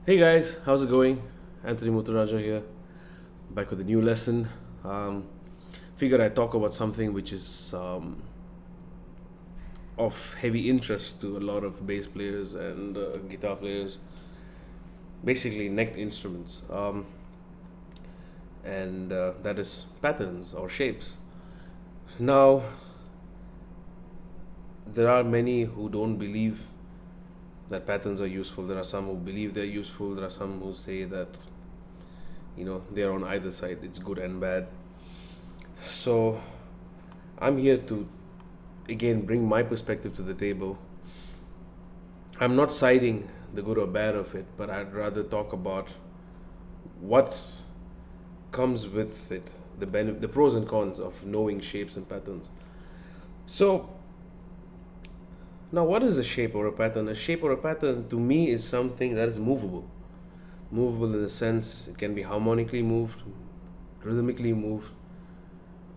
Hey guys, how's it going? Anthony Mutaraja here, back with a new lesson. Figured I'd talk about something which is of heavy interest to a lot of bass players and guitar players, basically necked instruments, and that is patterns or shapes. Now, there are many who don't believe that patterns are useful. There are some who believe they're useful. There are some who say that they're on either side. It's good and bad. So I'm here to again bring my perspective to the table. I'm not citing the good or bad of it, but I'd rather talk about what comes with it, the pros and cons of knowing shapes and patterns. So now, what is a shape or a pattern? A shape or a pattern to me is something that is movable. Movable in the sense it can be harmonically moved, rhythmically moved,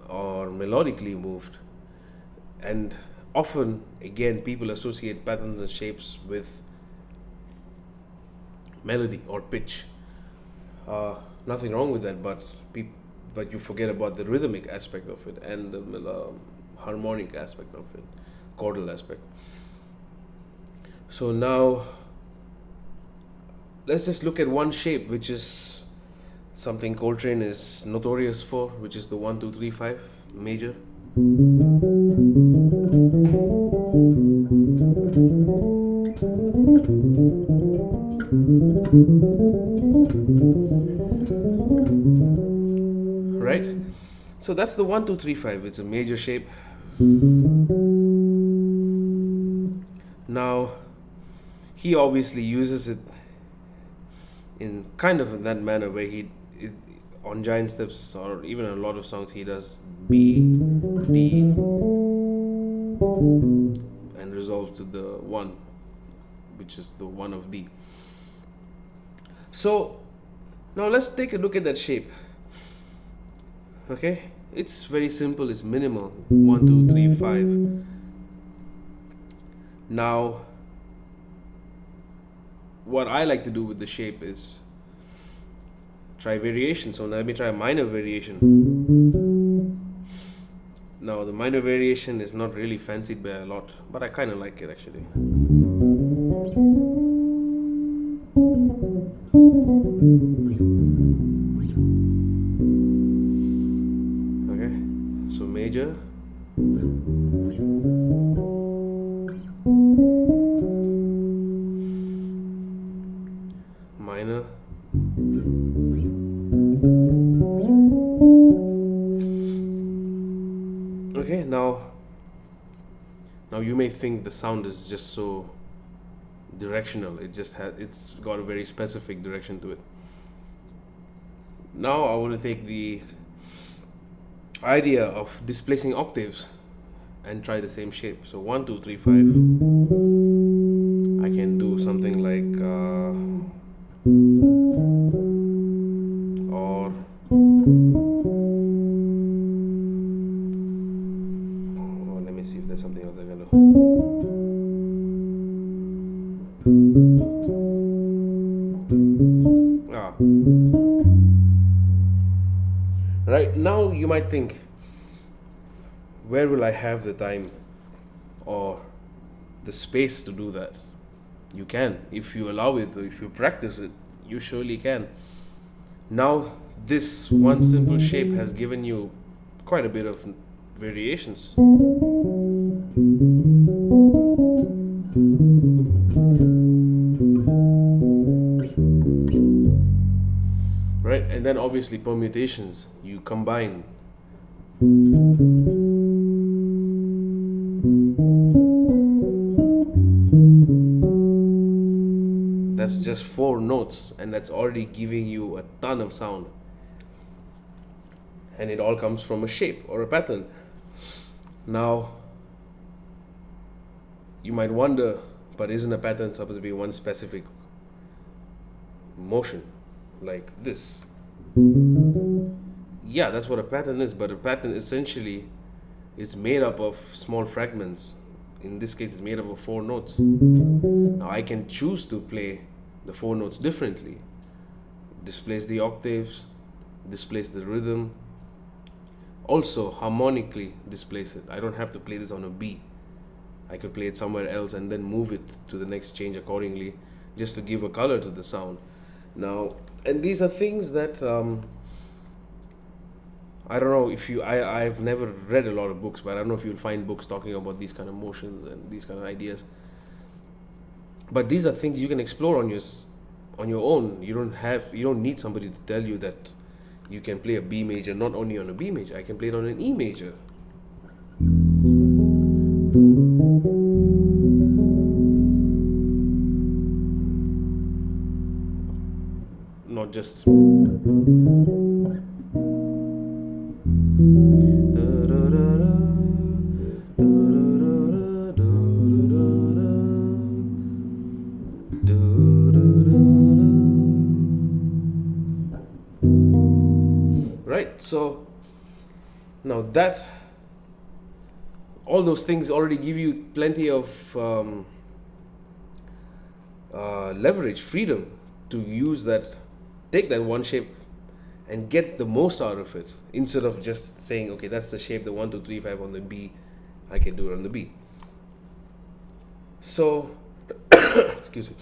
or melodically moved. And often, again, people associate patterns and shapes with melody or pitch. Nothing wrong with that, but you forget about the rhythmic aspect of it and the harmonic aspect of it, chordal aspect. So now, let's just look at one shape, which is something Coltrane is notorious for, which is the 1-2-3-5 major. Right? So that's the 1-2-3-5. It's a major shape. Now, he obviously uses it in kind of in that manner where on Giant Steps or even a lot of songs he does B, D, and resolves to the 1, which is the 1 of D. So now let's take a look at that shape. Okay, it's very simple, it's minimal, 1, 2, 3, 5. Now, what I like to do with the shape is try variation. So now let me try a minor variation. Now the minor variation is not really fancied by a lot, but I kind of like it actually. Okay, so major. Minor. Okay, now you may think the sound is just so directional. It's got a very specific direction to it. Now I want to take the idea of displacing octaves and try the same shape. So 1, 2, 3, 5. I can do something like or let me me see if there's something else I can do. Right now you might think, where will I have the time or the space to do that? You can, if you allow it, or if you practice it, you surely can. Now this one simple shape has given you quite a bit of variations. Right, and then obviously permutations, you combine. That's just 4 notes, and that's already giving you a ton of sound. And it all comes from a shape or a pattern. Now, you might wonder, but isn't a pattern supposed to be one specific motion, like this? Yeah, that's what a pattern is, but a pattern essentially is made up of small fragments. In this case, it's made up of 4 notes. Now, I can choose to play the 4 notes differently. Displace the octaves, displace the rhythm. Also, harmonically displace it. I don't have to play this on a B. I could play it somewhere else and then move it to the next change accordingly, just to give a color to the sound. Now, and these are things that I don't know if you, I've never read a lot of books, but I don't know if you'll find books talking about these kind of motions and these kind of ideas. But these are things you can explore on your own. You don't need somebody to tell you that you can play a B major, not only on a B major, I can play it on an E major. Not just right. So now that all those things already give you plenty of leverage, freedom to use that, take that one shape and get the most out of it, instead of just saying, okay, that's the shape, the 1, 2, 3, 5 on the B, I can do it on the B. So excuse me.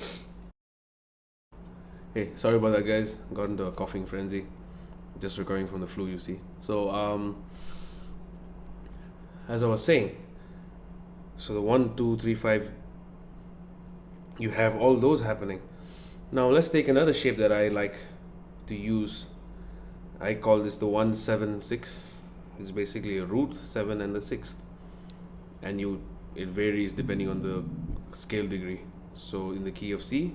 Hey, sorry about that, guys. Got into a coughing frenzy. Just recovering from the flu, you see. So as I was saying, so the 1, 2, 3, 5, you have all those happening. Now let's take another shape that I like to use. I call this the 1, 7, 6. It's basically a root, 7 and the 6th, and it varies depending on the scale degree. So in the key of C,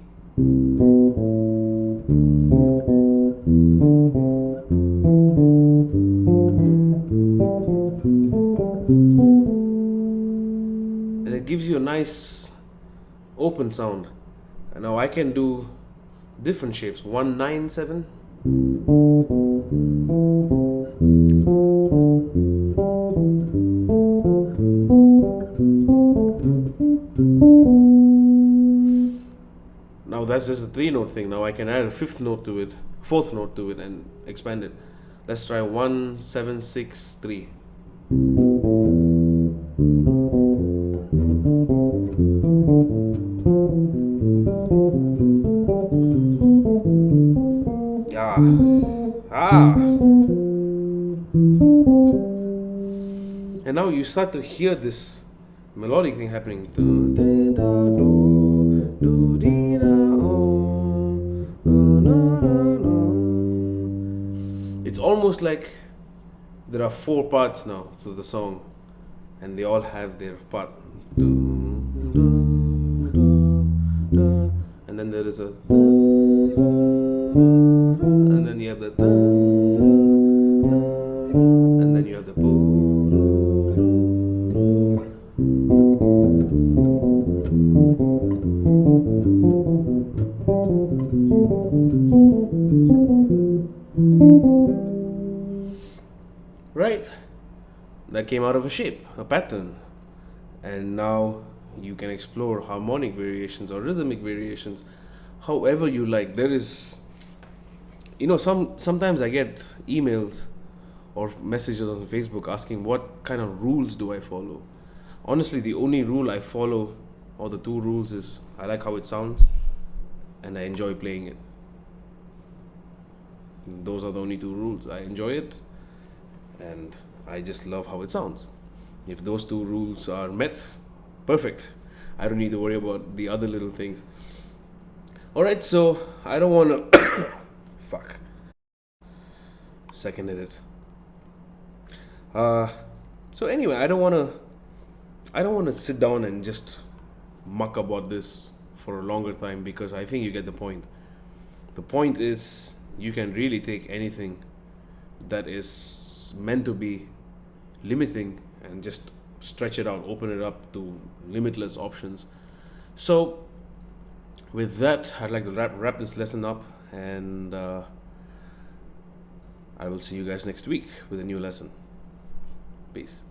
and it gives you a nice open sound. And now I can do different shapes. 1, 9, 7. Now that's just a 3-note thing. Now I can add a 5th note to it, 4th note to it, and expand it. Let's try 1, 7, 6, 3. And now you start to hear this melodic thing happening. It's almost like there are 4 parts now to the song, and they all have their part. And then there is a, and then you have the, and then you have the. Right, that came out of a shape, a pattern. and now you can explore harmonic variations or rhythmic variations however you like. There is, sometimes I get emails or messages on Facebook asking what kind of rules do I follow. Honestly, the only rule I follow, or the two rules, is I like how it sounds and I enjoy playing it. Those are the only two rules. I enjoy it and I just love how it sounds. If those two rules are met, perfect. I don't need to worry about the other little things. Alright, so I don't want to. Fuck. Seconded it. So anyway, I don't want to sit down and just muck about this for a longer time, because I think you get the point. The point is, you can really take anything that is meant to be limiting and just stretch it out, open it up to limitless options. So with that, I'd like to wrap this lesson up, and I will see you guys next week with a new lesson. Peace.